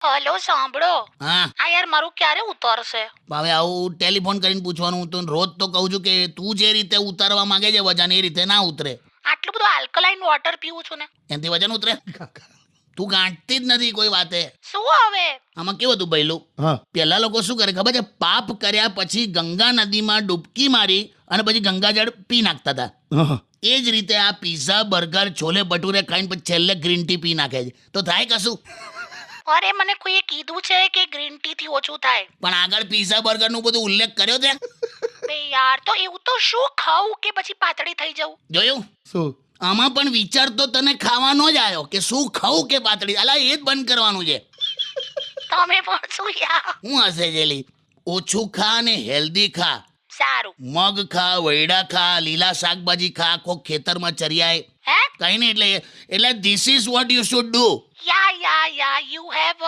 Hello સાંભળો, હા આ યાર મારું ક્યારે ઉતરશે? હવે આવું ટેલિફોન કરીને પૂછવાનું હું તો રોજ તો કહું છું કે તું જે રીતે ઉતારવા માંગે છે વજન એ રીતે ના ઉતરે. આટલું બધું આલ્કલાઇન વોટર પીવું છું ને. એનાથી વજન ઉતરે? તું ગાંઠતી જ નથી કોઈ વાતે. શું હવે? આમાં કેવું હતું ભઈલું, હા પહેલા લોકો શું કરે ખબર છે? પાપ કર્યા પછી ગંગા નદીમાં ડૂબકી મારી અને પછી ગંગાજળ પી નાખતા હતા. હા એ જ રીતે આ પીઝા બર્ગર છોલે ભટુરે ખાઈને પછી છેલ્લે ગ્રીન ટી પી નાખે છે. તો થાય કશું? અરે મને કોઈએ કીધું છે કે ગ્રીન ટી થી ઓછું થાય. પણ આગળ પીઝા બર્ગર નું બધું ઉલ્લેખ કર્યો છે. બે યાર, તો એવું તો શું ખાવું કે પછી પાતળી થઈ જવું? જોયું? શું આમાં પણ વિચાર તો તને ખાવાનો જ આવ્યો કે શું ખાવું કે પાતળી. અલા એ જ બંધ કરવાનું છે. તમે પણ શું યાર? હું હશે જેલી? ઓછું ખા ને હેલ્ધી ખા. સારું. મગ ખા, વૈડા ખા, લીલા શાકભાજી ખા, કોક ખેતરમાં ચરિયાય. હે? કઈ નહીં એટલે this is what you should do. Yeah you have